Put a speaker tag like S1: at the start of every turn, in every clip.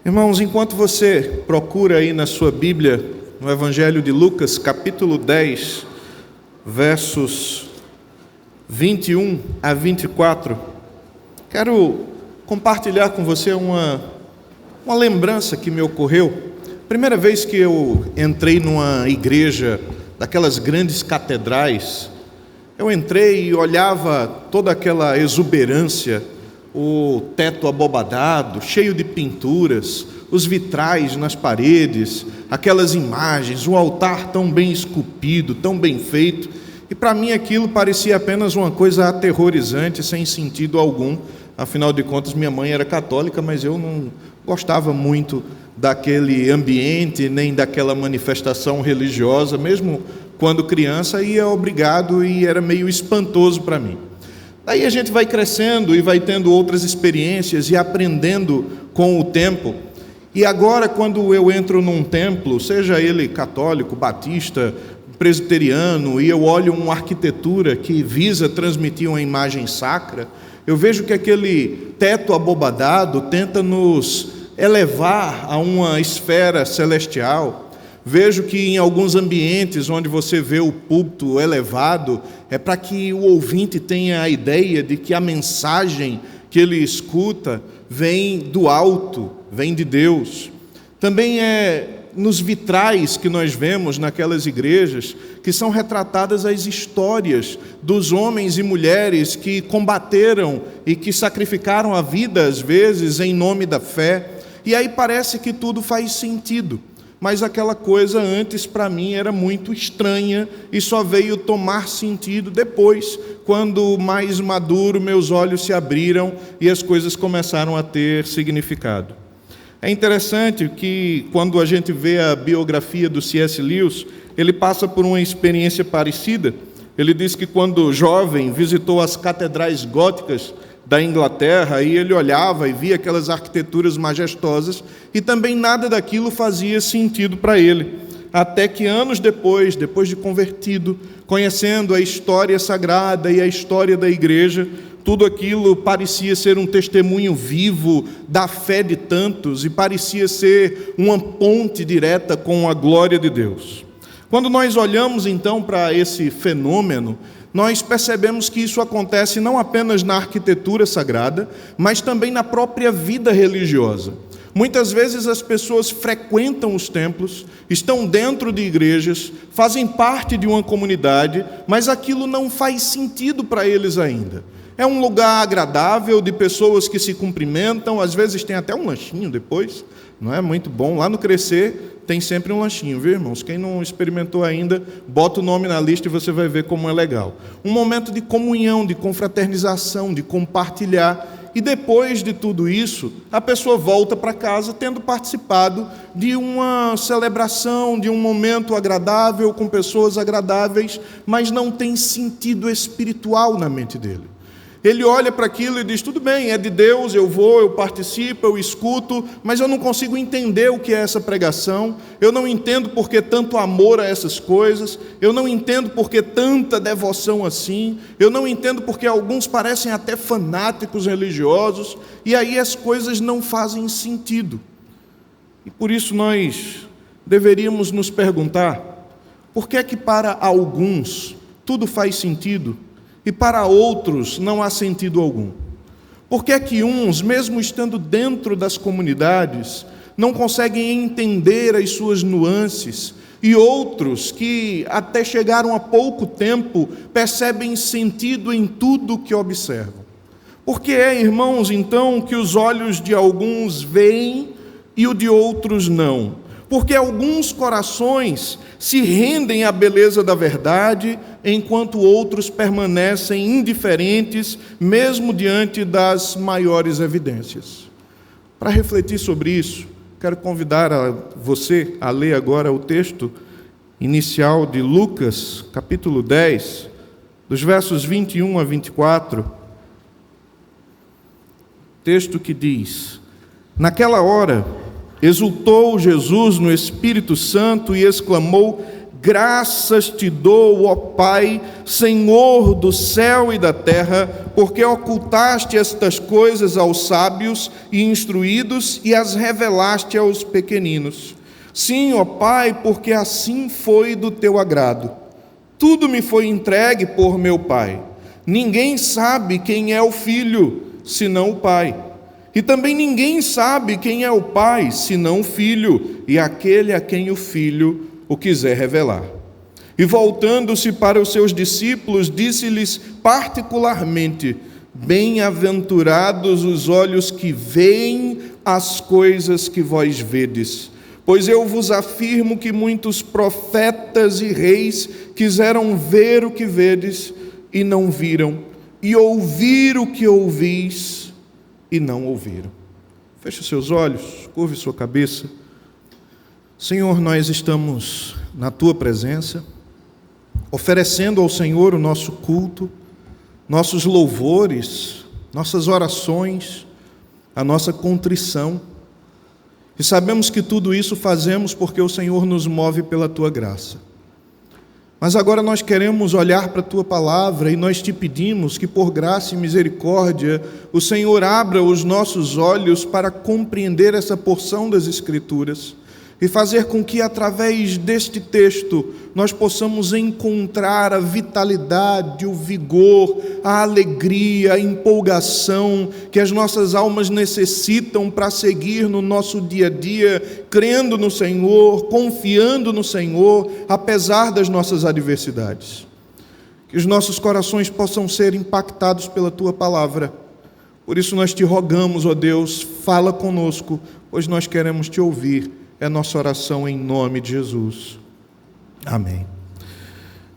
S1: Irmãos, enquanto você procura aí na sua Bíblia, no Evangelho de Lucas, capítulo 10, versos 21 a 24, quero compartilhar com você uma lembrança que me ocorreu. Primeira vez que eu entrei numa igreja, daquelas grandes catedrais, eu entrei e olhava toda aquela exuberância, o teto abobadado, cheio de pinturas, os vitrais nas paredes, aquelas imagens, o altar tão bem esculpido, tão bem feito, e para mim aquilo parecia apenas uma coisa aterrorizante, sem sentido algum. Afinal de contas, minha mãe era católica, mas eu não gostava muito daquele ambiente, nem daquela manifestação religiosa, mesmo quando criança, ia obrigado e era meio espantoso para mim. Daí a gente vai crescendo e vai tendo outras experiências e aprendendo com o tempo. E agora, quando eu entro num templo, seja ele católico, batista, presbiteriano, e eu olho uma arquitetura que visa transmitir uma imagem sacra, eu vejo que aquele teto abobadado tenta nos elevar a uma esfera celestial. Vejo que em alguns ambientes onde você vê o púlpito elevado, é para que o ouvinte tenha a ideia de que a mensagem que ele escuta vem do alto, vem de Deus. Também é nos vitrais que nós vemos naquelas igrejas, que são retratadas as histórias dos homens e mulheres que combateram e que sacrificaram a vida, às vezes, em nome da fé. E aí parece que tudo faz sentido. Mas aquela coisa antes para mim era muito estranha e só veio tomar sentido depois, quando mais maduro meus olhos se abriram e as coisas começaram a ter significado. É interessante que quando a gente vê a biografia do C.S. Lewis, ele passa por uma experiência parecida. Ele diz que quando jovem visitou as catedrais góticas da Inglaterra, e ele olhava e via aquelas arquiteturas majestosas, e também nada daquilo fazia sentido para ele. Até que anos depois de convertido, conhecendo a história sagrada e a história da igreja, tudo aquilo parecia ser um testemunho vivo da fé de tantos, e parecia ser uma ponte direta com a glória de Deus. Quando nós olhamos então para esse fenômeno, nós percebemos que isso acontece não apenas na arquitetura sagrada, mas também na própria vida religiosa. Muitas vezes as pessoas frequentam os templos, estão dentro de igrejas, fazem parte de uma comunidade, mas aquilo não faz sentido para eles ainda. É um lugar agradável, de pessoas que se cumprimentam, às vezes tem até um lanchinho depois, não é muito bom. Lá no Crescer tem sempre um lanchinho, viu, irmãos? Quem não experimentou ainda, bota o nome na lista e você vai ver como é legal. Um momento de comunhão, de confraternização, de compartilhar. E depois de tudo isso, a pessoa volta para casa tendo participado de uma celebração, de um momento agradável, com pessoas agradáveis, mas não tem sentido espiritual na mente dele. Ele olha para aquilo e diz, tudo bem, é de Deus, eu vou, eu participo, eu escuto, mas eu não consigo entender o que é essa pregação, eu não entendo por que tanto amor a essas coisas, eu não entendo por que tanta devoção assim, eu não entendo porque alguns parecem até fanáticos religiosos, e aí as coisas não fazem sentido. E por isso nós deveríamos nos perguntar, por que é que para alguns tudo faz sentido, e para outros não há sentido algum? Por que é que uns, mesmo estando dentro das comunidades, não conseguem entender as suas nuances, e outros, que até chegaram há pouco tempo, percebem sentido em tudo que observam? Por que é, irmãos, então, que os olhos de alguns veem e o de outros não? Porque alguns corações se rendem à beleza da verdade, enquanto outros permanecem indiferentes, mesmo diante das maiores evidências. Para refletir sobre isso, quero convidar você a ler agora o texto inicial de Lucas, capítulo 10, dos versos 21 a 24. Texto que diz: Naquela hora, exultou Jesus no Espírito Santo e exclamou: graças te dou, ó Pai, Senhor do céu e da terra, porque ocultaste estas coisas aos sábios e instruídos e as revelaste aos pequeninos. Sim, ó Pai, porque assim foi do teu agrado. Tudo me foi entregue por meu Pai. Ninguém sabe quem é o Filho, senão o Pai. E também ninguém sabe quem é o Pai, senão o Filho, e aquele a quem o Filho o quiser revelar. E voltando-se para os seus discípulos, disse-lhes particularmente: bem-aventurados os olhos que veem as coisas que vós vedes. Pois eu vos afirmo que muitos profetas e reis quiseram ver o que vedes e não viram, e ouvir o que ouvis e não ouviram. Feche os seus olhos, curve sua cabeça. Senhor, nós estamos na Tua presença, oferecendo ao Senhor o nosso culto, nossos louvores, nossas orações, a nossa contrição. E sabemos que tudo isso fazemos porque o Senhor nos move pela Tua graça. Mas agora nós queremos olhar para a Tua palavra e nós te pedimos que, por graça e misericórdia, o Senhor abra os nossos olhos para compreender essa porção das Escrituras e fazer com que, através deste texto, nós possamos encontrar a vitalidade, o vigor, a alegria, a empolgação que as nossas almas necessitam para seguir no nosso dia a dia, crendo no Senhor, confiando no Senhor, apesar das nossas adversidades. Que os nossos corações possam ser impactados pela Tua palavra. Por isso nós te rogamos, ó Deus, fala conosco, pois nós queremos te ouvir. É nossa oração em nome de Jesus. Amém.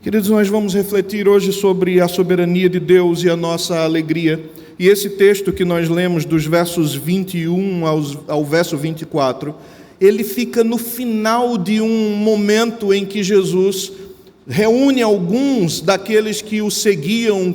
S1: Queridos, nós vamos refletir hoje sobre a soberania de Deus e a nossa alegria. E esse texto que nós lemos dos versos 21 ao verso 24, ele fica no final de um momento em que Jesus reúne alguns daqueles que o seguiam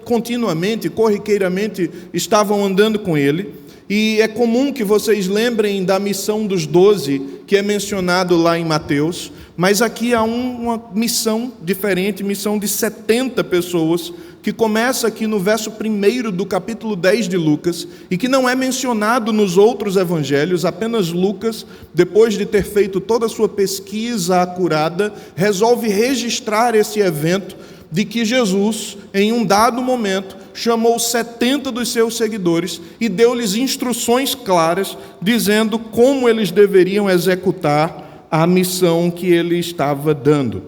S1: continuamente, corriqueiramente, estavam andando com ele. E é comum que vocês lembrem da missão dos 12, que é mencionado lá em Mateus, mas aqui há uma missão diferente, missão de 70 pessoas, que começa aqui no verso 1 do capítulo 10 de Lucas, e que não é mencionado nos outros evangelhos. Apenas Lucas, depois de ter feito toda a sua pesquisa acurada, resolve registrar esse evento de que Jesus, em um dado momento, chamou 70 dos seus seguidores e deu-lhes instruções claras, dizendo como eles deveriam executar a missão que ele estava dando.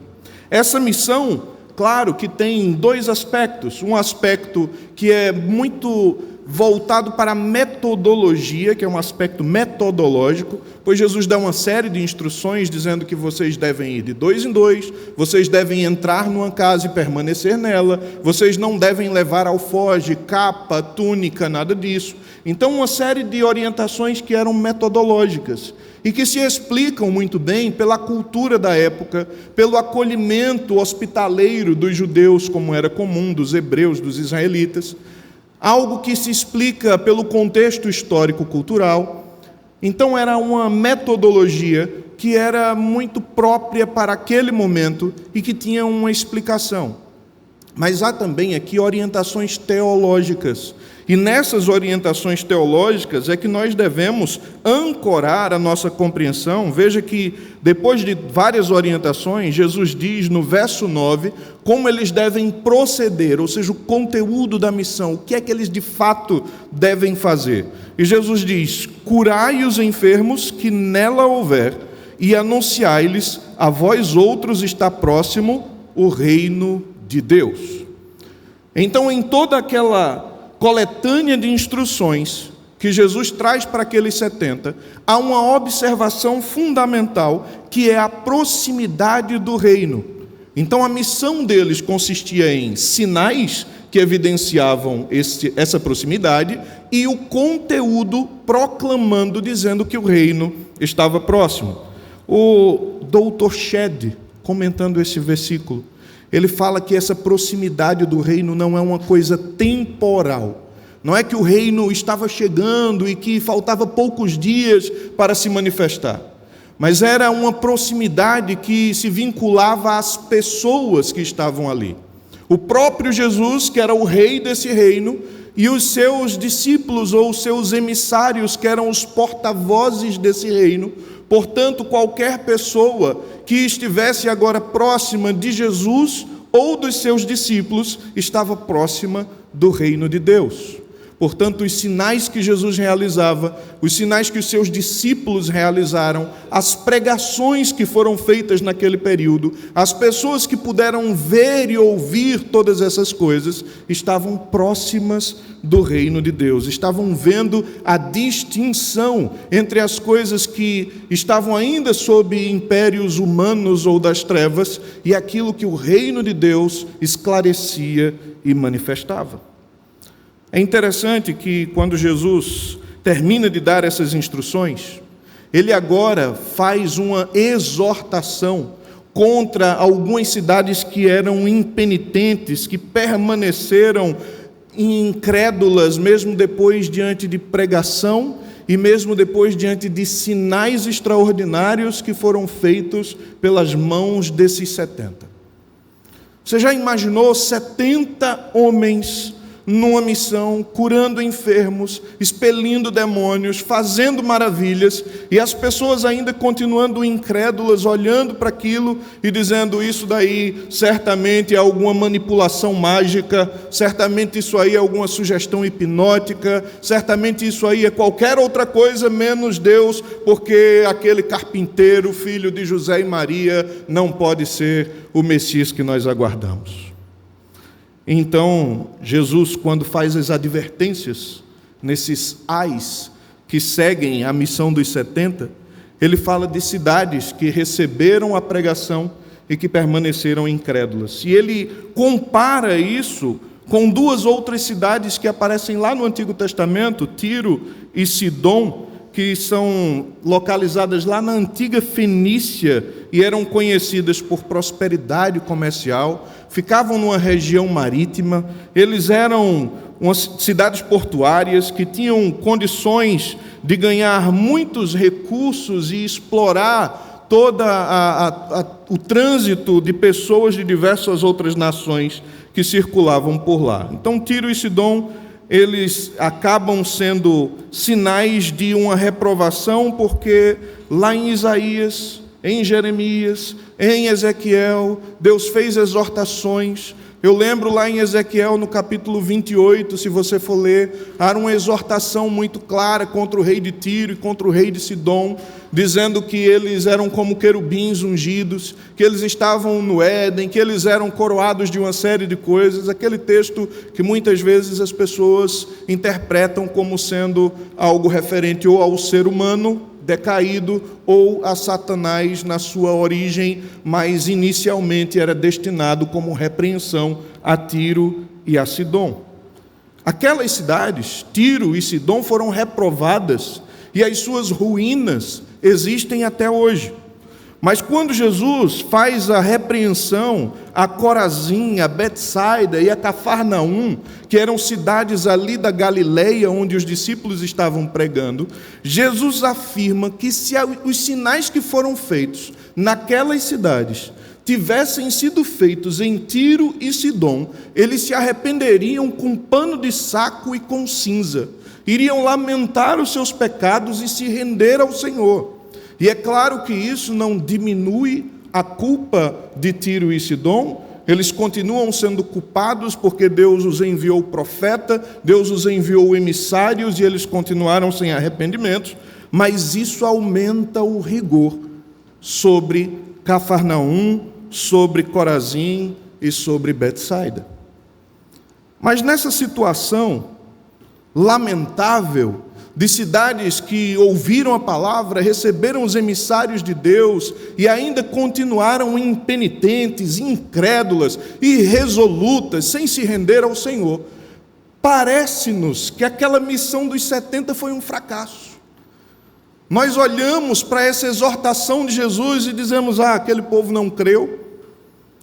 S1: Essa missão, claro, que tem dois aspectos. Um aspecto que é muito voltado para a metodologia, que é um aspecto metodológico, pois Jesus dá uma série de instruções dizendo que vocês devem ir de 2 em 2, vocês devem entrar numa casa e permanecer nela, vocês não devem levar alforje, capa, túnica, nada disso. Então, uma série de orientações que eram metodológicas e que se explicam muito bem pela cultura da época, pelo acolhimento hospitaleiro dos judeus, como era comum, dos hebreus, dos israelitas, algo que se explica pelo contexto histórico-cultural. Então era uma metodologia que era muito própria para aquele momento e que tinha uma explicação. Mas há também aqui orientações teológicas. E nessas orientações teológicas é que nós devemos ancorar a nossa compreensão. Veja que depois de várias orientações, Jesus diz no verso 9 como eles devem proceder, ou seja, o conteúdo da missão, o que é que eles de fato devem fazer. E Jesus diz: curai os enfermos que nela houver e anunciai-lhes: a vós outros está próximo o reino de Deus. Então, em toda aquela coletânea de instruções que Jesus traz para aqueles 70, há uma observação fundamental, que é a proximidade do reino. Então a missão deles consistia em sinais que evidenciavam essa proximidade e o conteúdo proclamando, dizendo que o reino estava próximo. O Dr. Shedd, comentando esse versículo, ele fala que essa proximidade do reino não é uma coisa temporal. Não é que o reino estava chegando e que faltava poucos dias para se manifestar. mas era uma proximidade que se vinculava às pessoas que estavam ali. O próprio Jesus, que era o rei desse reino, e os seus discípulos ou os seus emissários, que eram os porta-vozes desse reino. Portanto, qualquer pessoa que estivesse agora próxima de Jesus ou dos seus discípulos, estava próxima do reino de Deus. Portanto, os sinais que Jesus realizava, os sinais que os seus discípulos realizaram, as pregações que foram feitas naquele período, as pessoas que puderam ver e ouvir todas essas coisas, estavam próximas do reino de Deus, estavam vendo a distinção entre as coisas que estavam ainda sob impérios humanos ou das trevas e aquilo que o reino de Deus esclarecia e manifestava. É interessante que quando Jesus termina de dar essas instruções, ele agora faz uma exortação contra algumas cidades que eram impenitentes, que permaneceram incrédulas mesmo depois diante de pregação e mesmo depois diante de sinais extraordinários que foram feitos pelas mãos desses 70. Você já imaginou 70 homens numa missão, curando enfermos, expelindo demônios, fazendo maravilhas, e as pessoas ainda continuando incrédulas, olhando para aquilo e dizendo: isso daí certamente é alguma manipulação mágica, certamente isso aí é alguma sugestão hipnótica, certamente isso aí é qualquer outra coisa menos Deus, porque aquele carpinteiro, filho de José e Maria, não pode ser o Messias que nós aguardamos. Então, Jesus, quando faz as advertências nesses ais que seguem a missão dos 70, ele fala de cidades que receberam a pregação e que permaneceram incrédulas. E ele compara isso com duas outras cidades que aparecem lá no Antigo Testamento, Tiro e Sidom, que são localizadas lá na antiga Fenícia e eram conhecidas por prosperidade comercial, ficavam numa região marítima, eles eram umas cidades portuárias que tinham condições de ganhar muitos recursos e explorar todo o trânsito de pessoas de diversas outras nações que circulavam por lá. Então, Tiro e Sidom, eles acabam sendo sinais de uma reprovação, porque lá em Isaías, em Jeremias, em Ezequiel, Deus fez exortações. Eu lembro lá em Ezequiel, no capítulo 28, se você for ler, há uma exortação muito clara contra o rei de Tiro e contra o rei de Sidom, dizendo que eles eram como querubins ungidos, que eles estavam no Éden, que eles eram coroados de uma série de coisas, aquele texto que muitas vezes as pessoas interpretam como sendo algo referente ou ao ser humano decaído ou a Satanás na sua origem, mas inicialmente era destinado como repreensão a Tiro e a Sidom. Aquelas cidades, Tiro e Sidom, foram reprovadas e as suas ruínas existem até hoje. Mas quando Jesus faz a repreensão a Corazim, a Betsaida e a Cafarnaum, que eram cidades ali da Galileia, onde os discípulos estavam pregando, Jesus afirma que se os sinais que foram feitos naquelas cidades tivessem sido feitos em Tiro e Sidom, eles se arrependeriam com pano de saco e com cinza, iriam lamentar os seus pecados e se render ao Senhor. E é claro que isso não diminui a culpa de Tiro e Sidom, eles continuam sendo culpados porque Deus os enviou profeta, Deus os enviou emissários e eles continuaram sem arrependimento, mas isso aumenta o rigor sobre Cafarnaum, sobre Corazim e sobre Betsaida. Mas nessa situação lamentável de cidades que ouviram a palavra, receberam os emissários de Deus e ainda continuaram impenitentes, incrédulas, irresolutas, sem se render ao Senhor, parece-nos que aquela missão dos 70 foi um fracasso. Nós olhamos para essa exortação de Jesus e dizemos: aquele povo não creu,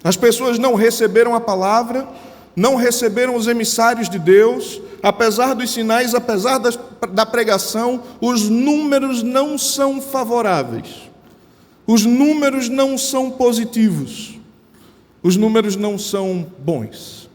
S1: as pessoas não receberam a palavra, não receberam os emissários de Deus, apesar dos sinais, apesar da pregação, os números não são favoráveis. Os números não são positivos. Os números não são bons.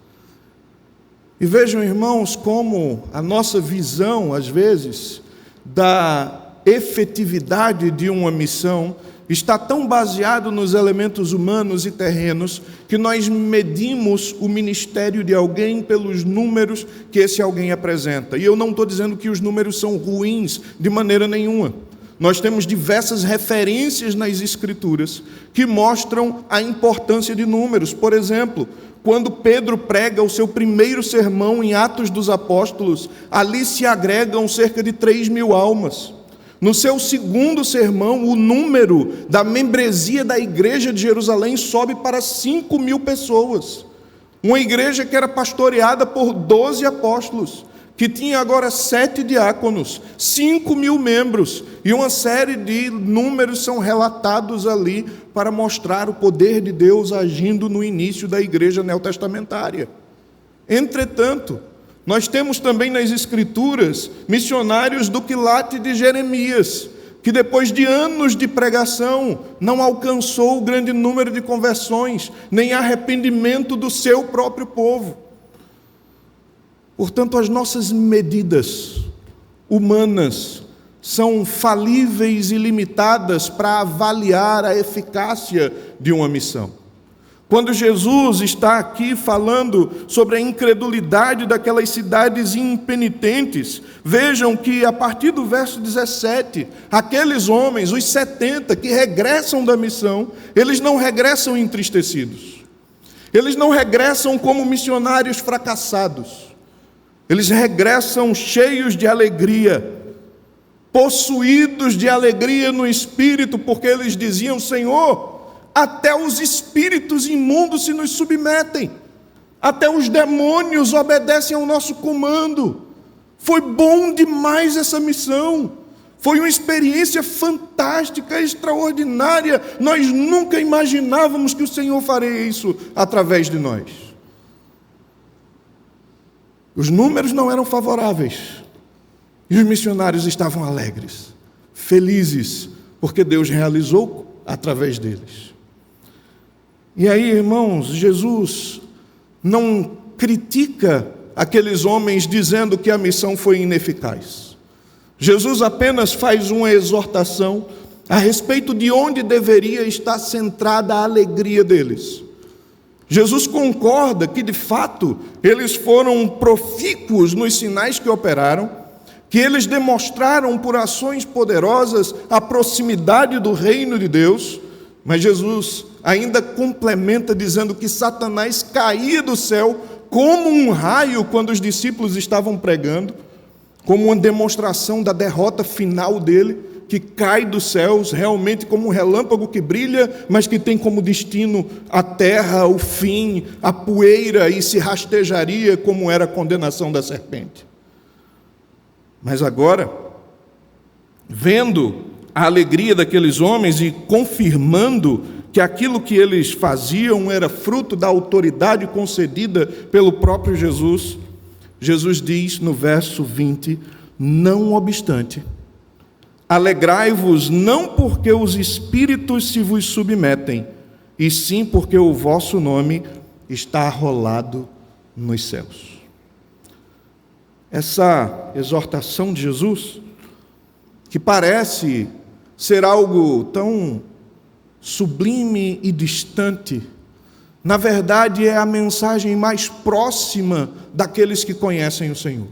S1: E vejam, irmãos, como a nossa visão, às vezes, da efetividade de uma missão está tão baseado nos elementos humanos e terrenos que nós medimos o ministério de alguém pelos números que esse alguém apresenta. E eu não estou dizendo que os números são ruins de maneira nenhuma. Nós temos diversas referências nas Escrituras que mostram a importância de números. Por exemplo, quando Pedro prega o seu primeiro sermão em Atos dos Apóstolos, ali se agregam cerca de 3.000 almas. No seu segundo sermão, o número da membresia da igreja de Jerusalém sobe para 5.000 pessoas. Uma igreja que era pastoreada por 12 apóstolos, que tinha agora 7 diáconos, 5.000 membros, e uma série de números são relatados ali para mostrar o poder de Deus agindo no início da igreja neotestamentária. Entretanto, nós temos também nas Escrituras missionários do quilate de Jeremias, que depois de anos de pregação não alcançou o grande número de conversões, nem arrependimento do seu próprio povo. Portanto, as nossas medidas humanas são falíveis e limitadas para avaliar a eficácia de uma missão. Quando Jesus está aqui falando sobre a incredulidade daquelas cidades impenitentes, vejam que a partir do verso 17, aqueles homens, os 70 que regressam da missão, eles não regressam entristecidos. Eles não regressam como missionários fracassados. Eles regressam cheios de alegria, possuídos de alegria no espírito, porque eles diziam: Senhor, até os espíritos imundos se nos submetem, até os demônios obedecem ao nosso comando. Foi bom demais essa missão, foi uma experiência fantástica, extraordinária. Nós nunca imaginávamos que o Senhor faria isso através de nós. Os números não eram favoráveis, e os missionários estavam alegres, felizes, porque Deus realizou através deles. E aí, irmãos, Jesus não critica aqueles homens dizendo que a missão foi ineficaz. Jesus apenas faz uma exortação a respeito de onde deveria estar centrada a alegria deles. Jesus concorda que, de fato, eles foram profícuos nos sinais que operaram, que eles demonstraram por ações poderosas a proximidade do reino de Deus, mas Jesus ainda complementa dizendo que Satanás caía do céu como um raio quando os discípulos estavam pregando, como uma demonstração da derrota final dele, que cai dos céus realmente como um relâmpago que brilha, mas que tem como destino a terra, o fim, a poeira, e se rastejaria como era a condenação da serpente. Mas agora, vendo a alegria daqueles homens e confirmando que aquilo que eles faziam era fruto da autoridade concedida pelo próprio Jesus, Jesus diz no verso 20: não obstante, alegrai-vos não porque os espíritos se vos submetem, e sim porque o vosso nome está arrolado nos céus. Essa exortação de Jesus, que parece ser algo tão sublime e distante, na verdade é a mensagem mais próxima daqueles que conhecem o Senhor.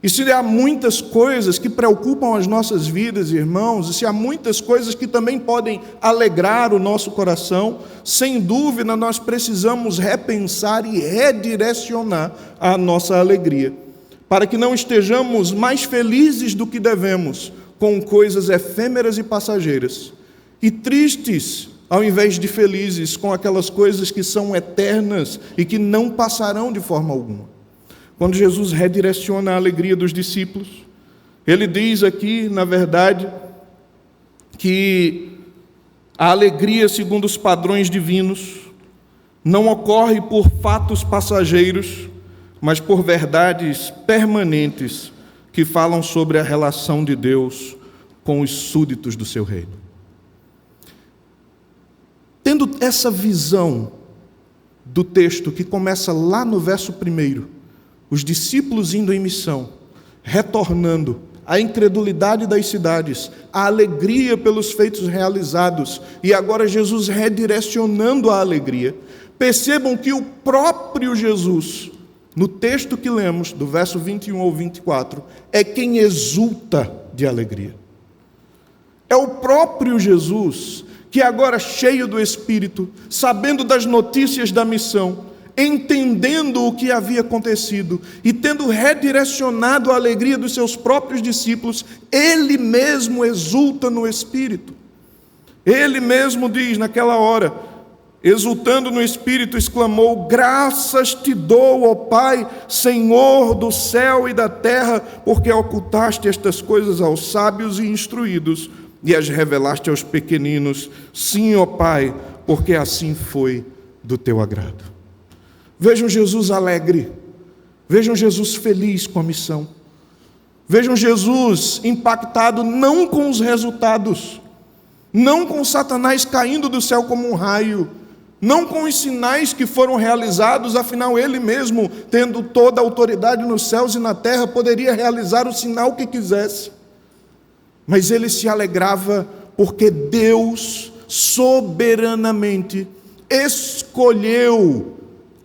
S1: E se há muitas coisas que preocupam as nossas vidas, irmãos, e se há muitas coisas que também podem alegrar o nosso coração, sem dúvida nós precisamos repensar e redirecionar a nossa alegria, para que não estejamos mais felizes do que devemos com coisas efêmeras e passageiras, e tristes ao invés de felizes com aquelas coisas que são eternas e que não passarão de forma alguma. Quando Jesus redireciona a alegria dos discípulos, ele diz aqui, na verdade, que a alegria segundo os padrões divinos não ocorre por fatos passageiros, mas por verdades permanentes que falam sobre a relação de Deus com os súditos do seu reino. tendo essa visão do texto que começa lá no verso 1, os discípulos indo em missão, retornando, a incredulidade das cidades, a alegria pelos feitos realizados, e agora Jesus redirecionando a alegria. Percebam que o próprio Jesus, no texto que lemos, do verso 21 ao 24, é quem exulta de alegria. É o próprio Jesus que agora, cheio do Espírito, sabendo das notícias da missão, entendendo o que havia acontecido e tendo redirecionado a alegria dos seus próprios discípulos, ele mesmo exulta no Espírito. Ele mesmo diz naquela hora, exultando no Espírito, exclamou: graças te dou, ó Pai, Senhor do céu e da terra, porque ocultaste estas coisas aos sábios e instruídos e as revelaste aos pequeninos. Sim, ó Pai, porque assim foi do teu agrado. Vejam Jesus alegre, vejam Jesus feliz com a missão, vejam Jesus impactado não com os resultados, não com Satanás caindo do céu como um raio, não com os sinais que foram realizados, afinal ele mesmo, tendo toda a autoridade nos céus e na terra, poderia realizar o sinal que quisesse, mas ele se alegrava porque Deus soberanamente escolheu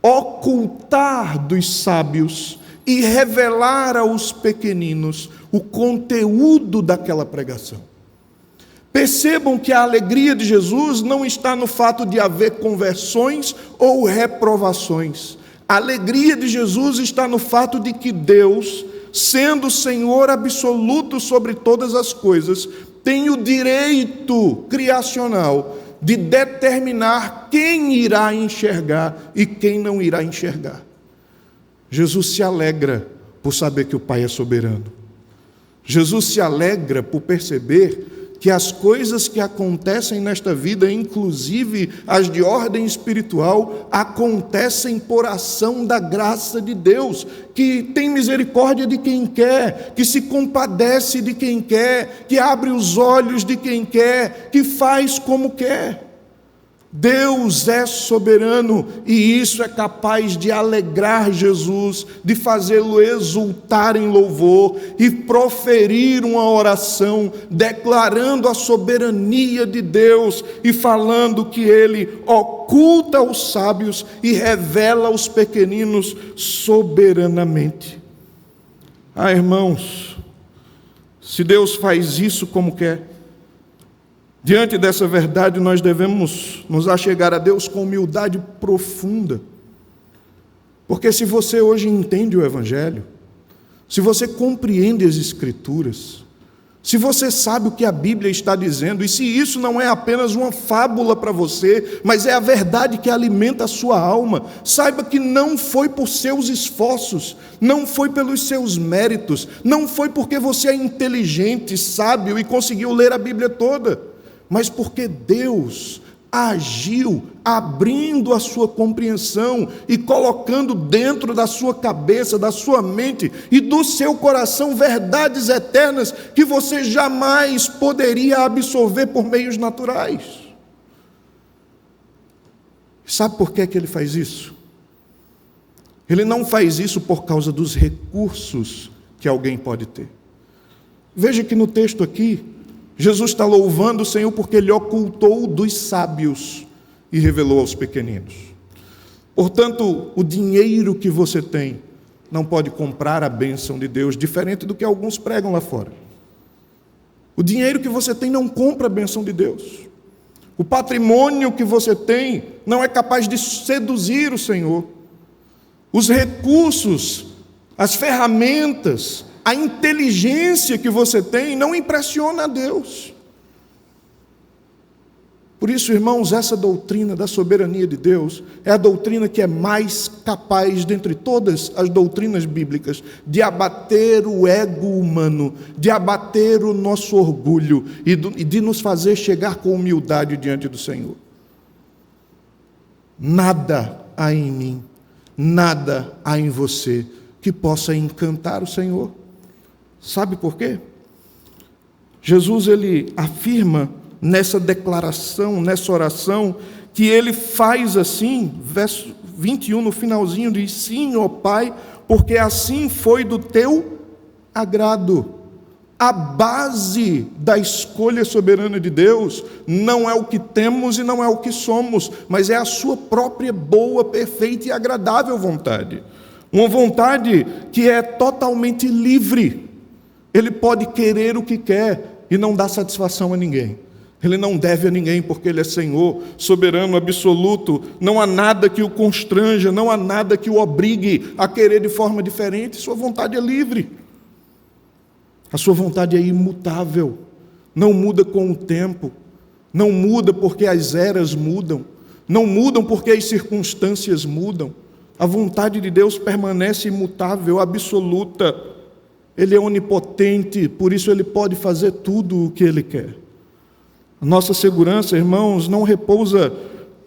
S1: ocultar dos sábios e revelar aos pequeninos o conteúdo daquela pregação. Percebam que a alegria de Jesus não está no fato de haver conversões ou reprovações. A alegria de Jesus está no fato de que Deus, sendo Senhor absoluto sobre todas as coisas, tem o direito criacional de determinar quem irá enxergar e quem não irá enxergar. Jesus se alegra por saber que o Pai é soberano. Jesus se alegra por perceber que as coisas que acontecem nesta vida, inclusive as de ordem espiritual, acontecem por ação da graça de Deus, que tem misericórdia de quem quer, que se compadece de quem quer, que abre os olhos de quem quer, que faz como quer. Deus é soberano e isso é capaz de alegrar Jesus, de fazê-lo exultar em louvor e proferir uma oração declarando a soberania de Deus e falando que Ele oculta aos sábios e revela aos pequeninos soberanamente. Ah, irmãos, se Deus faz isso como quer, diante dessa verdade, nós devemos nos achegar a Deus com humildade profunda. Porque se você hoje entende o Evangelho, se você compreende as Escrituras, se você sabe o que a Bíblia está dizendo, e se isso não é apenas uma fábula para você, mas é a verdade que alimenta a sua alma, saiba que não foi por seus esforços, não foi pelos seus méritos, não foi porque você é inteligente, sábio e conseguiu ler a Bíblia toda, mas porque Deus agiu abrindo a sua compreensão e colocando dentro da sua cabeça, da sua mente e do seu coração verdades eternas que você jamais poderia absorver por meios naturais. Sabe por que Ele faz isso? Ele não faz isso por causa dos recursos que alguém pode ter. Veja que no texto aqui, Jesus está louvando o Senhor porque Ele ocultou dos sábios e revelou aos pequeninos. Portanto, o dinheiro que você tem não pode comprar a bênção de Deus, diferente do que alguns pregam lá fora. O dinheiro que você tem não compra a bênção de Deus. O patrimônio que você tem não é capaz de seduzir o Senhor. Os recursos, as ferramentas, a inteligência que você tem não impressiona a Deus. Por isso, irmãos, essa doutrina da soberania de Deus é a doutrina que é mais capaz, dentre todas as doutrinas bíblicas, de abater o ego humano, de abater o nosso orgulho e de nos fazer chegar com humildade diante do Senhor. Nada há em mim, nada há em você que possa encantar o Senhor. Sabe por quê? Jesus, ele afirma nessa declaração, nessa oração, que ele faz assim, verso 21, no finalzinho, diz: sim, ó Pai, porque assim foi do teu agrado. A base da escolha soberana de Deus não é o que temos e não é o que somos, mas é a sua própria boa, perfeita e agradável vontade. Uma vontade que é totalmente livre. Ele pode querer o que quer e não dar satisfação a ninguém. Ele não deve a ninguém, porque Ele é Senhor, soberano, absoluto. Não há nada que o constranja, não há nada que o obrigue a querer de forma diferente. Sua vontade é livre. A sua vontade é imutável, não muda com o tempo, não muda porque as eras mudam, não mudam porque as circunstâncias mudam. A vontade de Deus permanece imutável, absoluta. Ele é onipotente, por isso Ele pode fazer tudo o que Ele quer. A nossa segurança, irmãos, não repousa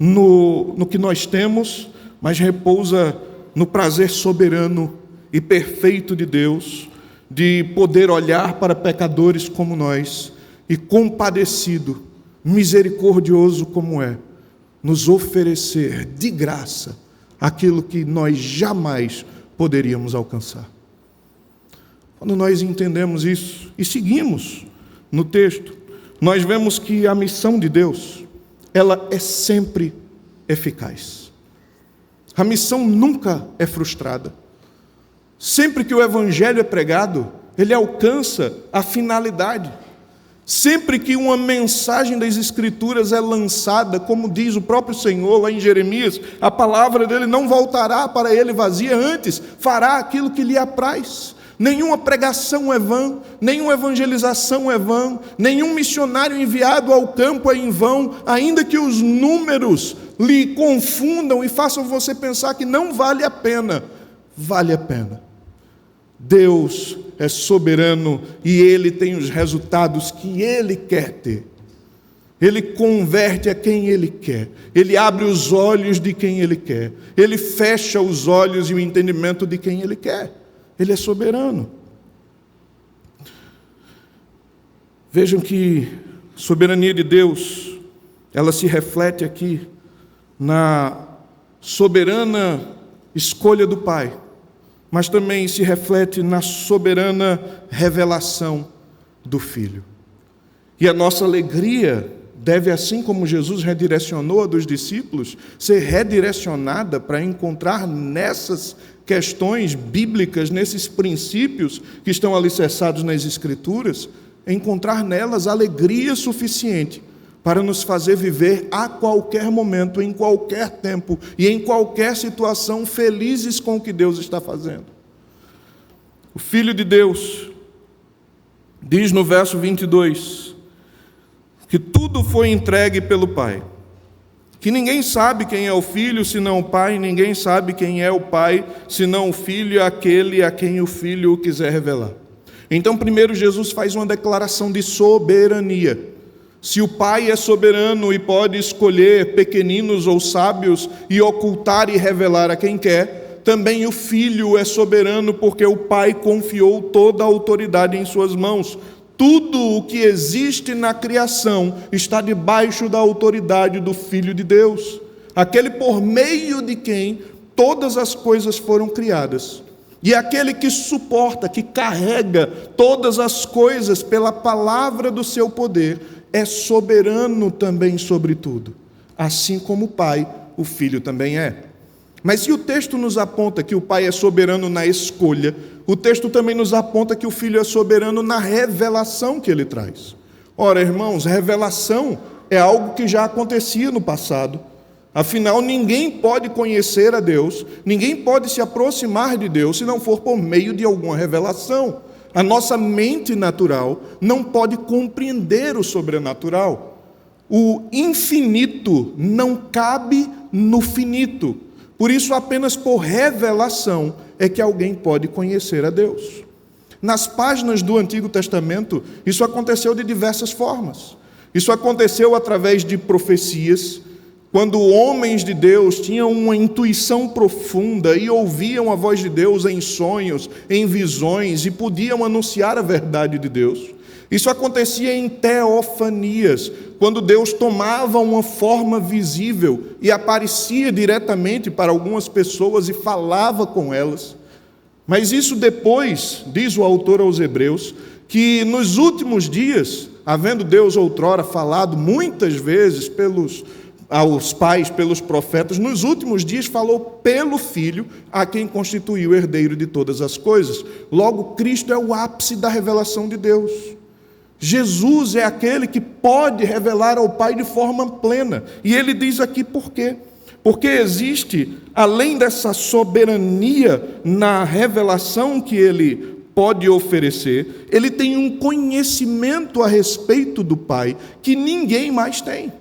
S1: no que nós temos, mas repousa no prazer soberano e perfeito de Deus, de poder olhar para pecadores como nós e, compadecido, misericordioso como é, nos oferecer de graça aquilo que nós jamais poderíamos alcançar. Quando nós entendemos isso e seguimos no texto, nós vemos que a missão de Deus, ela é sempre eficaz. A missão nunca é frustrada. Sempre que o Evangelho é pregado, ele alcança a finalidade. Sempre que uma mensagem das Escrituras é lançada, como diz o próprio Senhor lá em Jeremias, a palavra dele não voltará para ele vazia, antes fará aquilo que lhe apraz. Nenhuma pregação é vã, nenhuma evangelização é vã, nenhum missionário enviado ao campo é em vão, ainda que os números lhe confundam e façam você pensar que não vale a pena. Vale a pena. Deus é soberano e Ele tem os resultados que Ele quer ter. Ele converte a quem Ele quer. Ele abre os olhos de quem Ele quer. Ele fecha os olhos e o entendimento de quem Ele quer. Ele é soberano. Vejam que a soberania de Deus, ela se reflete aqui na soberana escolha do Pai, mas também se reflete na soberana revelação do Filho. E a nossa alegria deve, assim como Jesus redirecionou a dos discípulos, ser redirecionada para encontrar nessas questões bíblicas, nesses princípios que estão alicerçados nas Escrituras, encontrar nelas alegria suficiente para nos fazer viver a qualquer momento, em qualquer tempo e em qualquer situação, felizes com o que Deus está fazendo. O Filho de Deus diz no verso 22 que tudo foi entregue pelo Pai, que ninguém sabe quem é o Filho senão o Pai, ninguém sabe quem é o Pai senão o Filho e aquele a quem o Filho o quiser revelar. Então, primeiro, Jesus faz uma declaração de soberania. Se o Pai é soberano e pode escolher pequeninos ou sábios e ocultar e revelar a quem quer, também o Filho é soberano porque o Pai confiou toda a autoridade em suas mãos. Tudo o que existe na criação está debaixo da autoridade do Filho de Deus, aquele por meio de quem todas as coisas foram criadas. E aquele que suporta, que carrega todas as coisas pela palavra do seu poder, é soberano também sobre tudo. Assim como o Pai, o Filho também é. Mas se o texto nos aponta que o Pai é soberano na escolha, o texto também nos aponta que o Filho é soberano na revelação que ele traz. Ora, irmãos, revelação é algo que já acontecia no passado. Afinal, ninguém pode conhecer a Deus, ninguém pode se aproximar de Deus se não for por meio de alguma revelação. A nossa mente natural não pode compreender o sobrenatural. O infinito não cabe no finito. Por isso, apenas por revelação é que alguém pode conhecer a Deus. Nas páginas do Antigo Testamento, isso aconteceu de diversas formas. Isso aconteceu através de profecias, quando homens de Deus tinham uma intuição profunda e ouviam a voz de Deus em sonhos, em visões, e podiam anunciar a verdade de Deus. Isso acontecia em teofanias, quando Deus tomava uma forma visível e aparecia diretamente para algumas pessoas e falava com elas. Mas isso depois, diz o autor aos Hebreus, que nos últimos dias, havendo Deus outrora falado muitas vezes aos pais, pelos profetas, nos últimos dias falou pelo Filho, a quem constituiu o herdeiro de todas as coisas. Logo, Cristo é o ápice da revelação de Deus. Jesus é aquele que pode revelar ao Pai de forma plena. E ele diz aqui por quê? Porque existe, além dessa soberania na revelação que ele pode oferecer, ele tem um conhecimento a respeito do Pai que ninguém mais tem.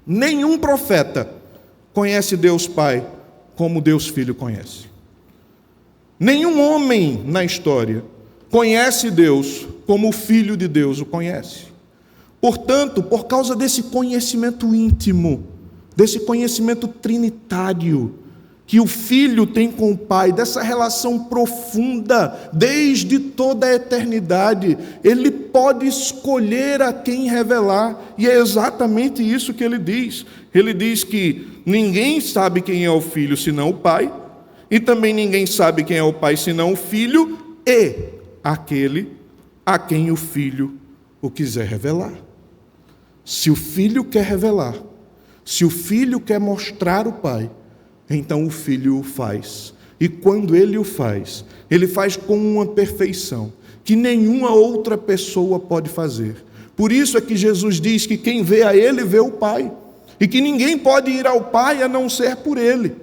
S1: Nenhum profeta conhece Deus Pai como Deus Filho conhece. Nenhum homem na história conhece Deus como o Filho de Deus o conhece. Portanto, por causa desse conhecimento íntimo, desse conhecimento trinitário que o Filho tem com o Pai, dessa relação profunda desde toda a eternidade, ele pode escolher a quem revelar, e é exatamente isso que ele diz. Ele diz que ninguém sabe quem é o Filho senão o Pai, e também ninguém sabe quem é o Pai senão o Filho, e aquele a quem o Filho o quiser revelar. Se o Filho quer revelar, se o Filho quer mostrar o Pai, então o Filho o faz. E quando ele o faz, ele faz com uma perfeição que nenhuma outra pessoa pode fazer. Por isso é que Jesus diz que quem vê a ele, vê o Pai. E que ninguém pode ir ao Pai a não ser por ele.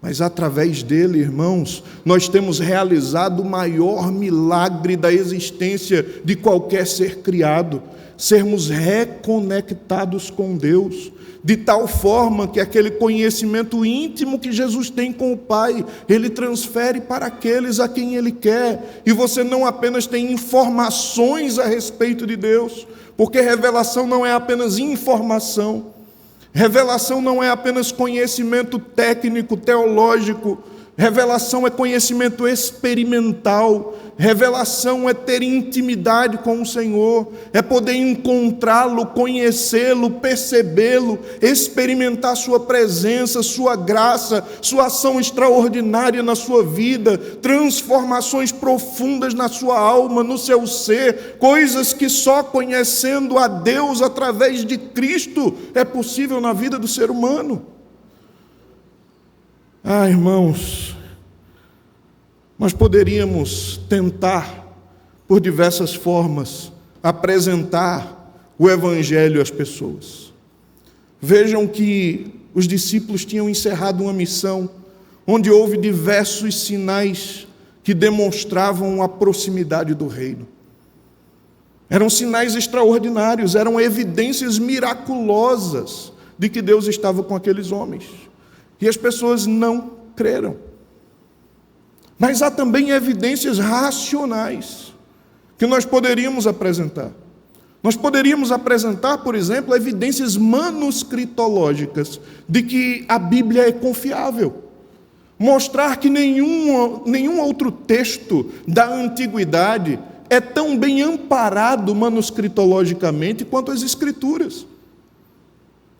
S1: Mas através dele, irmãos, nós temos realizado o maior milagre da existência de qualquer ser criado. Sermos reconectados com Deus, de tal forma que aquele conhecimento íntimo que Jesus tem com o Pai, ele transfere para aqueles a quem ele quer, e você não apenas tem informações a respeito de Deus, porque revelação não é apenas informação, revelação não é apenas conhecimento técnico, teológico, revelação é conhecimento experimental, revelação é ter intimidade com o Senhor, é poder encontrá-lo, conhecê-lo, percebê-lo, experimentar sua presença, sua graça, sua ação extraordinária na sua vida, transformações profundas na sua alma, no seu ser, coisas que só conhecendo a Deus através de Cristo é possível na vida do ser humano. Irmãos, nós poderíamos tentar, por diversas formas, apresentar o Evangelho às pessoas. Vejam que os discípulos tinham encerrado uma missão, onde houve diversos sinais que demonstravam a proximidade do reino. Eram sinais extraordinários, eram evidências miraculosas de que Deus estava com aqueles homens. E as pessoas não creram. Mas há também evidências racionais que nós poderíamos apresentar. Nós poderíamos apresentar, por exemplo, evidências manuscritológicas de que a Bíblia é confiável. Mostrar que nenhum outro texto da antiguidade é tão bem amparado manuscritologicamente quanto as Escrituras.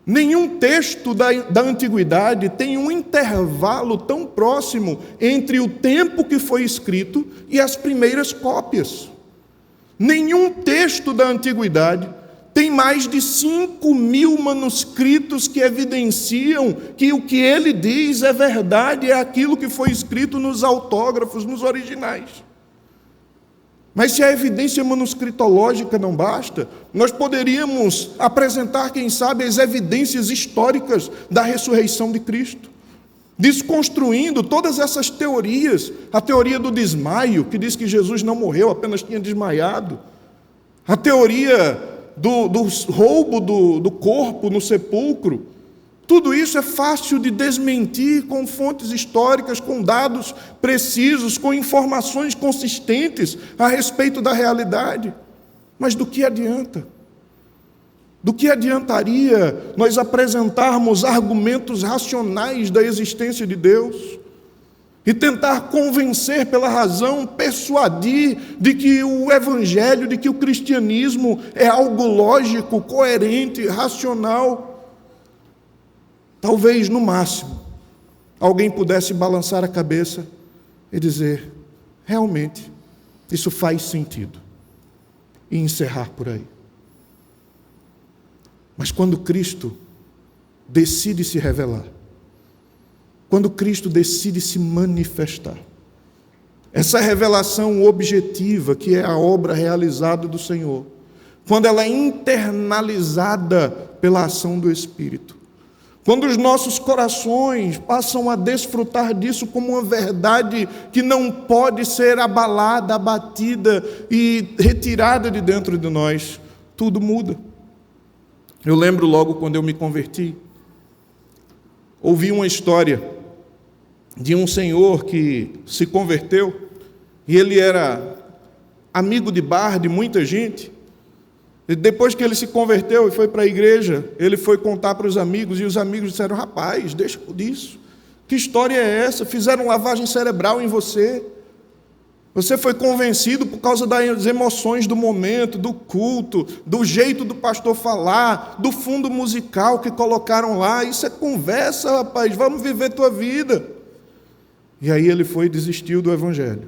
S1: Nenhum texto da antiguidade tem um intervalo tão próximo entre o tempo que foi escrito e as primeiras cópias. Nenhum texto da antiguidade tem mais de 5.000 manuscritos que evidenciam que o que ele diz é verdade, é aquilo que foi escrito nos autógrafos, nos originais. Mas se a evidência manuscritológica não basta, nós poderíamos apresentar, quem sabe, as evidências históricas da ressurreição de Cristo, desconstruindo todas essas teorias, a teoria do desmaio, que diz que Jesus não morreu, apenas tinha desmaiado, a teoria do roubo do corpo no sepulcro. Tudo isso é fácil de desmentir com fontes históricas, com dados precisos, com informações consistentes a respeito da realidade. Mas do que adianta? Do que adiantaria nós apresentarmos argumentos racionais da existência de Deus? e tentar convencer pela razão, persuadir de que o evangelho, de que o cristianismo é algo lógico, coerente, racional. Talvez, no máximo, alguém pudesse balançar a cabeça e dizer: realmente, isso faz sentido, e encerrar por aí. Mas quando Cristo decide se revelar, quando Cristo decide se manifestar, essa revelação objetiva, que é a obra realizada do Senhor, quando ela é internalizada pela ação do Espírito, quando os nossos corações passam a desfrutar disso como uma verdade que não pode ser abalada, abatida e retirada de dentro de nós, tudo muda. Eu lembro logo quando eu me converti, ouvi uma história de um senhor que se converteu, e ele era amigo de bar de muita gente. E depois que ele se converteu e foi para a igreja, ele foi contar para os amigos, e os amigos disseram: rapaz, deixa disso, que história é essa? Fizeram lavagem cerebral em você, você foi convencido por causa das emoções do momento, do culto, do jeito do pastor falar, do fundo musical que colocaram lá. Isso é conversa, rapaz, vamos viver tua vida. E aí ele foi e desistiu do evangelho.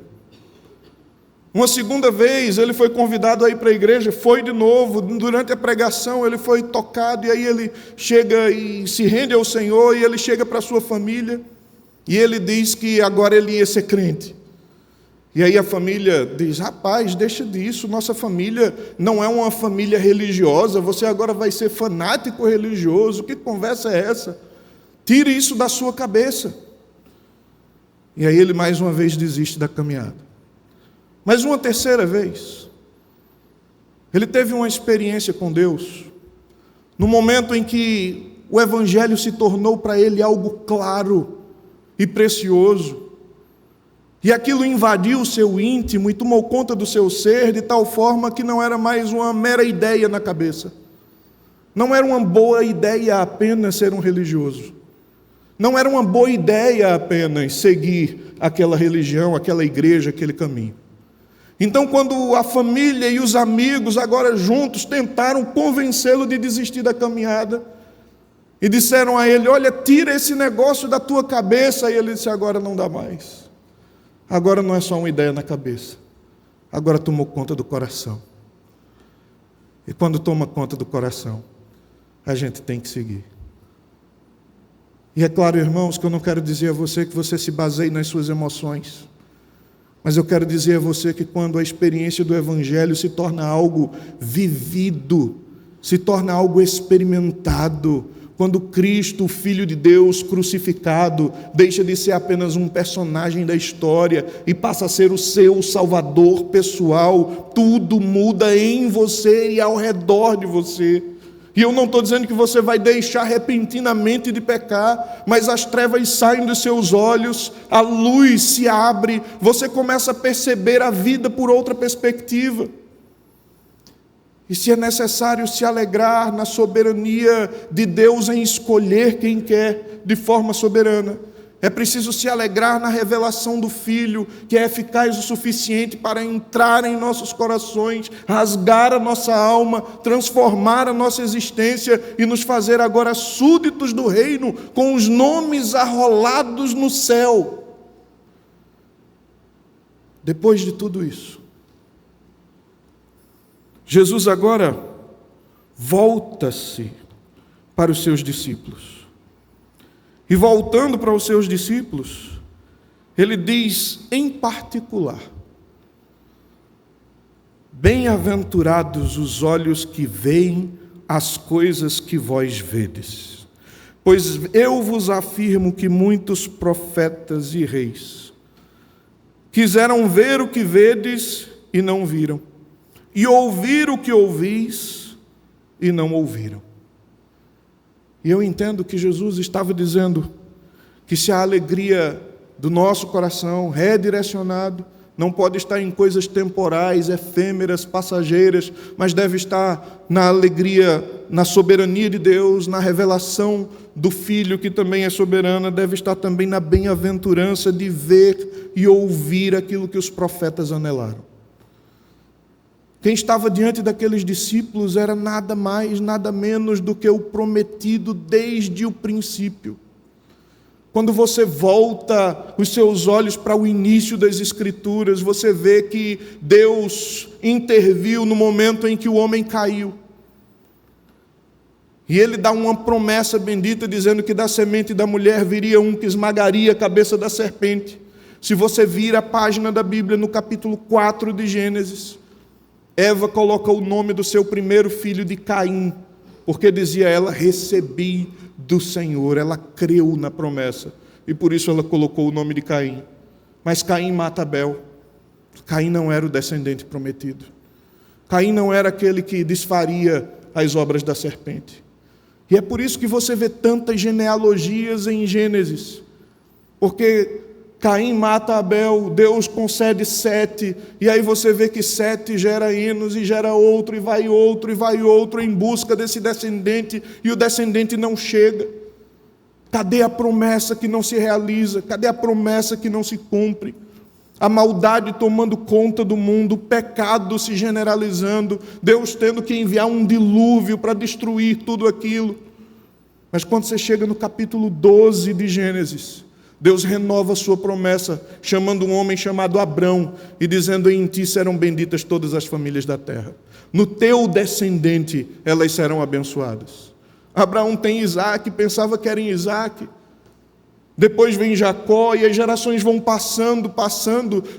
S1: Uma segunda vez ele foi convidado a ir para a igreja, foi de novo. Durante a pregação ele foi tocado, e aí ele chega e se rende ao Senhor, e ele chega para a sua família, e ele diz que agora ele ia ser crente. E aí a família diz: rapaz, deixa disso, nossa família não é uma família religiosa, você agora vai ser fanático religioso, que conversa é essa? Tire isso da sua cabeça. E aí ele mais uma vez desiste da caminhada. Mas uma terceira vez, ele teve uma experiência com Deus, no momento em que o evangelho se tornou para ele algo claro e precioso, e aquilo invadiu o seu íntimo e tomou conta do seu ser, de tal forma que não era mais uma mera ideia na cabeça. Não era uma boa ideia apenas ser um religioso. Não era uma boa ideia apenas seguir aquela religião, aquela igreja, aquele caminho. Então, quando a família e os amigos, agora juntos, tentaram convencê-lo de desistir da caminhada, e disseram a ele: olha, tira esse negócio da tua cabeça. E ele disse: agora não dá mais. Agora não é só uma ideia na cabeça, agora tomou conta do coração. E quando toma conta do coração, a gente tem que seguir. E é claro, irmãos, que eu não quero dizer a você que você se baseie nas suas emoções, mas eu quero dizer a você que quando a experiência do evangelho se torna algo vivido, se torna algo experimentado, quando Cristo, o Filho de Deus crucificado, deixa de ser apenas um personagem da história e passa a ser o seu Salvador pessoal, tudo muda em você e ao redor de você. E eu não estou dizendo que você vai deixar repentinamente de pecar, mas as trevas saem dos seus olhos, a luz se abre, você começa a perceber a vida por outra perspectiva. E se é necessário se alegrar na soberania de Deus em escolher quem quer de forma soberana, é preciso se alegrar na revelação do Filho, que é eficaz o suficiente para entrar em nossos corações, rasgar a nossa alma, transformar a nossa existência e nos fazer agora súditos do reino, com os nomes arrolados no céu. Depois de tudo isso, Jesus agora volta-se para os seus discípulos. E voltando para os seus discípulos, ele diz em particular: bem-aventurados os olhos que veem as coisas que vós vedes, pois eu vos afirmo que muitos profetas e reis quiseram ver o que vedes e não viram, e ouvir o que ouvis e não ouviram. E eu entendo que Jesus estava dizendo que se a alegria do nosso coração redirecionado não pode estar em coisas temporais, efêmeras, passageiras, mas deve estar na alegria, na soberania de Deus, na revelação do Filho, que também é soberana, deve estar também na bem-aventurança de ver e ouvir aquilo que os profetas anelaram. Quem estava diante daqueles discípulos era nada mais, nada menos do que o prometido desde o princípio. Quando você volta os seus olhos para o início das Escrituras, você vê que Deus interviu no momento em que o homem caiu. E Ele dá uma promessa bendita, dizendo que da semente da mulher viria um que esmagaria a cabeça da serpente. Se você vir a página da Bíblia, no capítulo 4 de Gênesis, Eva coloca o nome do seu primeiro filho de Caim, porque dizia ela, recebi do Senhor, ela creu na promessa, e por isso ela colocou o nome de Caim. Mas Caim mata Abel. Caim não era o descendente prometido. Caim não era aquele que desfaria as obras da serpente. E é por isso que você vê tantas genealogias em Gênesis, porque Caim mata Abel, Deus concede Sete, e aí você vê que Sete gera Enos, e gera outro, e vai outro, em busca desse descendente, e o descendente não chega. Cadê a promessa que não se realiza? Cadê a promessa que não se cumpre? A maldade tomando conta do mundo, o pecado se generalizando, Deus tendo que enviar um dilúvio para destruir tudo aquilo. Mas quando você chega no capítulo 12 de Gênesis, Deus renova a sua promessa, chamando um homem chamado Abrão, e dizendo, em ti serão benditas todas as famílias da terra. No teu descendente elas serão abençoadas. Abraão tem Isaque, pensava que era em Isaque. Depois vem Jacó, e as gerações vão passando,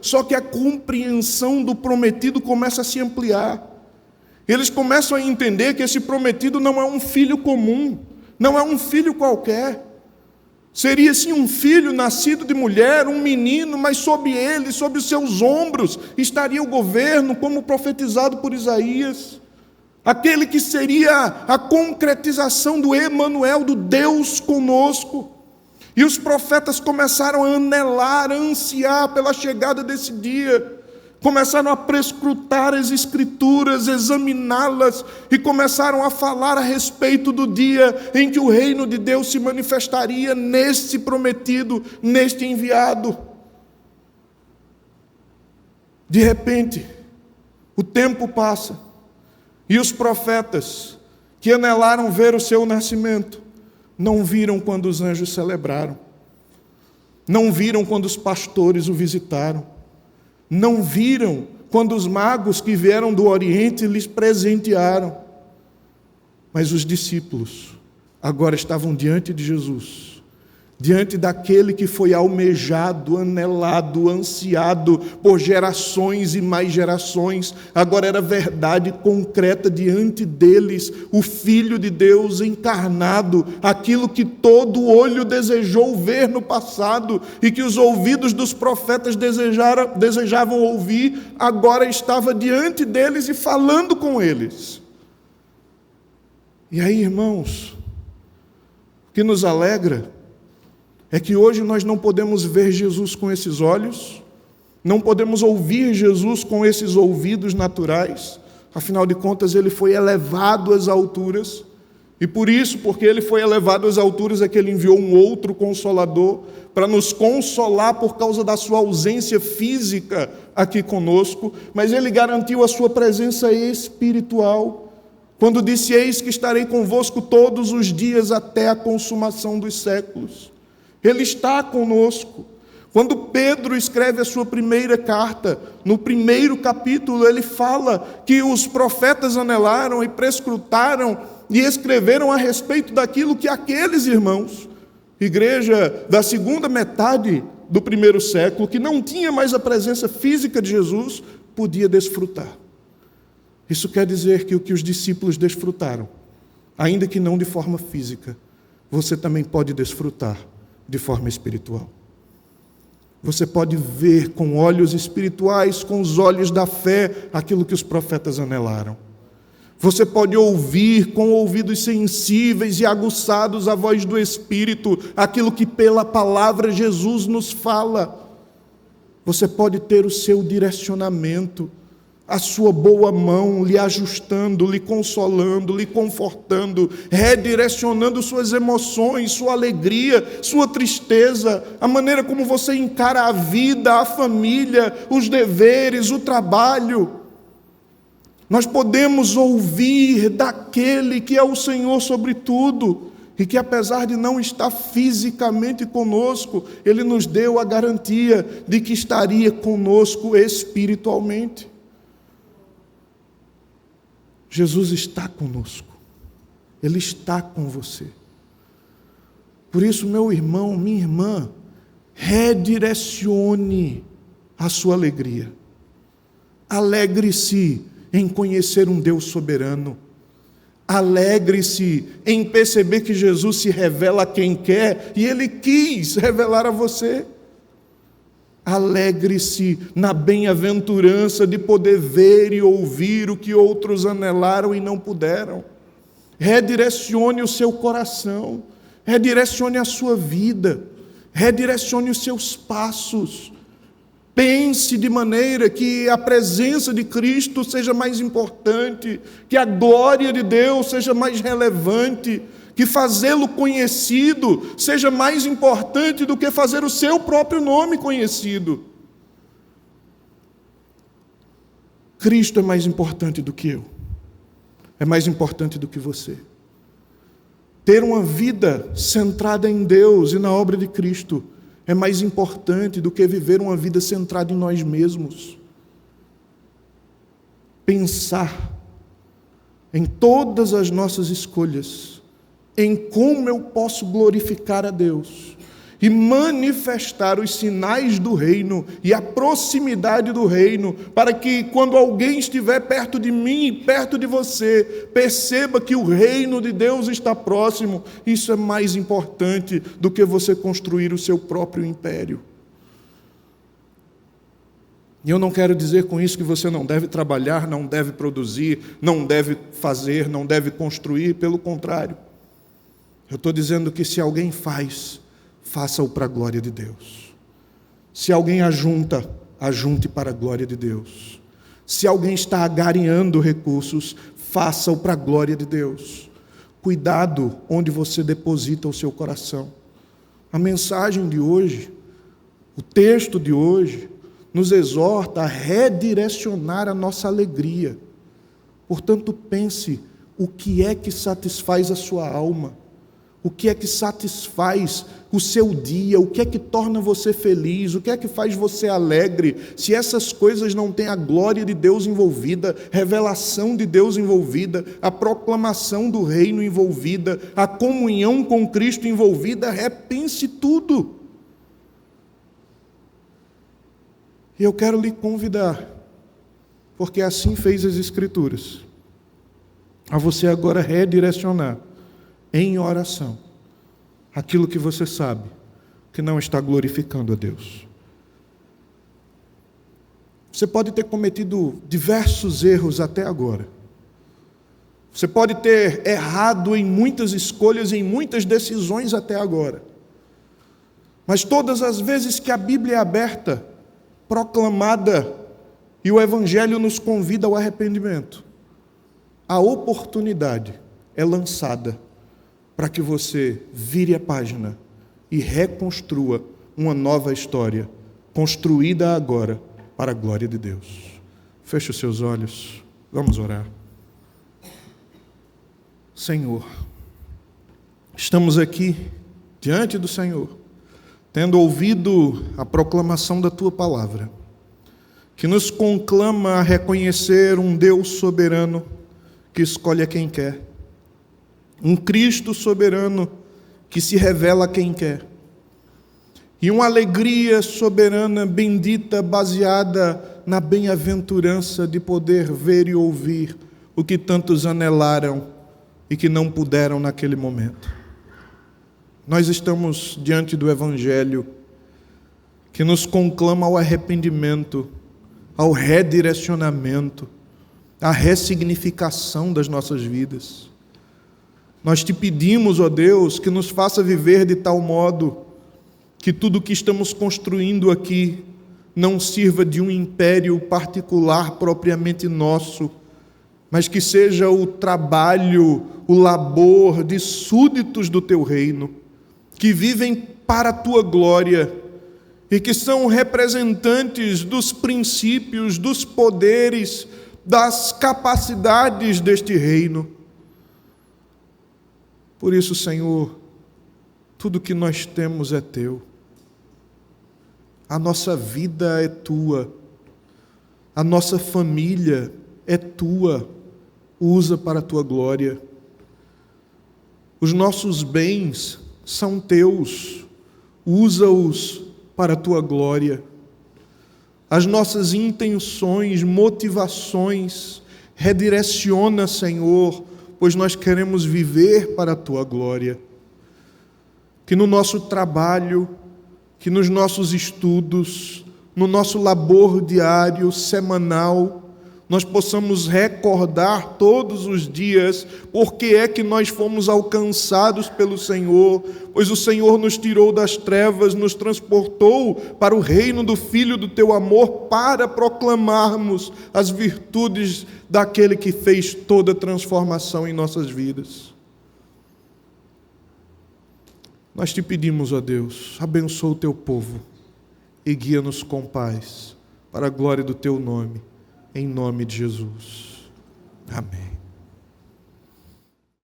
S1: só que a compreensão do prometido começa a se ampliar. Eles começam a entender que esse prometido não é um filho comum, não é um filho qualquer. Seria sim um filho nascido de mulher, um menino, mas sob ele, sob os seus ombros, estaria o governo, como profetizado por Isaías. Aquele que seria a concretização do Emanuel, do Deus conosco. E os profetas começaram a anelar, a ansiar pela chegada desse dia. Começaram a prescrutar as Escrituras, examiná-las, e começaram a falar a respeito do dia em que o reino de Deus se manifestaria neste prometido, neste enviado. De repente, o tempo passa, e os profetas que anelaram ver o seu nascimento, não viram quando os anjos celebraram, não viram quando os pastores o visitaram, não viram quando os magos que vieram do Oriente lhes presentearam. Mas os discípulos agora estavam diante de Jesus, diante daquele que foi almejado, anelado, ansiado por gerações e mais gerações. Agora era verdade concreta diante deles, o Filho de Deus encarnado, aquilo que todo olho desejou ver no passado e que os ouvidos dos profetas desejavam ouvir, agora estava diante deles e falando com eles. E aí, irmãos, o que nos alegra é que hoje nós não podemos ver Jesus com esses olhos, não podemos ouvir Jesus com esses ouvidos naturais, afinal de contas ele foi elevado às alturas, e por isso, porque ele foi elevado às alturas, é que ele enviou um outro Consolador, para nos consolar por causa da sua ausência física aqui conosco, mas ele garantiu a sua presença espiritual, quando disse, eis que estarei convosco todos os dias até a consumação dos séculos. Ele está conosco. Quando Pedro escreve a sua primeira carta, no primeiro capítulo, ele fala que os profetas anelaram e prescrutaram e escreveram a respeito daquilo que aqueles irmãos, igreja da segunda metade do primeiro século, que não tinha mais a presença física de Jesus, podia desfrutar. Isso quer dizer que o que os discípulos desfrutaram, ainda que não de forma física, você também pode desfrutar de forma espiritual. Você pode ver com olhos espirituais, com os olhos da fé, aquilo que os profetas anelaram. Você pode ouvir com ouvidos sensíveis e aguçados a voz do Espírito, aquilo que pela palavra Jesus nos fala. Você pode ter o seu direcionamento, a sua boa mão, lhe ajustando, lhe consolando, lhe confortando, redirecionando suas emoções, sua alegria, sua tristeza, a maneira como você encara a vida, a família, os deveres, o trabalho. Nós podemos ouvir daquele que é o Senhor sobre tudo, e que apesar de não estar fisicamente conosco, Ele nos deu a garantia de que estaria conosco espiritualmente. Jesus está conosco, Ele está com você. Por isso, meu irmão, minha irmã, redirecione a sua alegria. Alegre-se em conhecer um Deus soberano. Alegre-se em perceber que Jesus se revela a quem quer e Ele quis revelar a você. Alegre-se na bem-aventurança de poder ver e ouvir o que outros anelaram e não puderam. Redirecione o seu coração, redirecione a sua vida, redirecione os seus passos. Pense de maneira que a presença de Cristo seja mais importante, que a glória de Deus seja mais relevante, que fazê-lo conhecido seja mais importante do que fazer o seu próprio nome conhecido. Cristo é mais importante do que eu, é mais importante do que você. Ter uma vida centrada em Deus e na obra de Cristo é mais importante do que viver uma vida centrada em nós mesmos. Pensar em todas as nossas escolhas, em como eu posso glorificar a Deus e manifestar os sinais do reino e a proximidade do reino, para que quando alguém estiver perto de mim e perto de você, perceba que o reino de Deus está próximo. Isso é mais importante do que você construir o seu próprio império. E eu não quero dizer com isso que você não deve trabalhar, não deve produzir, não deve fazer, não deve construir, pelo contrário. Eu estou dizendo que se alguém faz, faça-o para a glória de Deus. Se alguém ajunta, ajunte para a glória de Deus. Se alguém está agariando recursos, faça-o para a glória de Deus. Cuidado onde você deposita o seu coração. A mensagem de hoje, o texto de hoje, nos exorta a redirecionar a nossa alegria. Portanto, pense o que é que satisfaz a sua alma. O que é que satisfaz o seu dia? O que é que torna você feliz? O que é que faz você alegre? Se essas coisas não têm a glória de Deus envolvida, revelação de Deus envolvida, a proclamação do reino envolvida, a comunhão com Cristo envolvida, repense tudo. E eu quero lhe convidar, porque assim fez as Escrituras, a você agora redirecionar em oração aquilo que você sabe que não está glorificando a Deus. Você pode ter cometido diversos erros até agora. Você pode ter errado em muitas escolhas, em muitas decisões até agora. Mas todas as vezes que a Bíblia é aberta, proclamada, e o Evangelho nos convida ao arrependimento, a oportunidade é lançada para que você vire a página e reconstrua uma nova história, construída agora para a glória de Deus. Feche os seus olhos, vamos orar. Senhor, estamos aqui diante do Senhor, tendo ouvido a proclamação da Tua palavra, que nos conclama a reconhecer um Deus soberano que escolhe a quem quer, um Cristo soberano que se revela a quem quer, e uma alegria soberana, bendita, baseada na bem-aventurança de poder ver e ouvir o que tantos anelaram e que não puderam naquele momento. Nós estamos diante do Evangelho que nos conclama ao arrependimento, ao redirecionamento, à ressignificação das nossas vidas. Nós te pedimos, ó Deus, que nos faça viver de tal modo que tudo o que estamos construindo aqui não sirva de um império particular propriamente nosso, mas que seja o trabalho, o labor de súditos do teu reino, que vivem para a tua glória e que são representantes dos princípios, dos poderes, das capacidades deste reino. Por isso, Senhor, tudo que nós temos é teu. A nossa vida é tua. A nossa família é tua. Usa para a tua glória. Os nossos bens são teus. Usa-os para a tua glória. As nossas intenções, motivações, redireciona, Senhor, pois nós queremos viver para a tua glória. Que no nosso trabalho, que nos nossos estudos, no nosso labor diário, semanal, nós possamos recordar todos os dias porque é que nós fomos alcançados pelo Senhor, pois o Senhor nos tirou das trevas, nos transportou para o reino do Filho do teu amor, para proclamarmos as virtudes daquele que fez toda a transformação em nossas vidas. Nós te pedimos, ó Deus, abençoa o teu povo e guia-nos com paz, para a glória do teu nome, em nome de Jesus. Amém.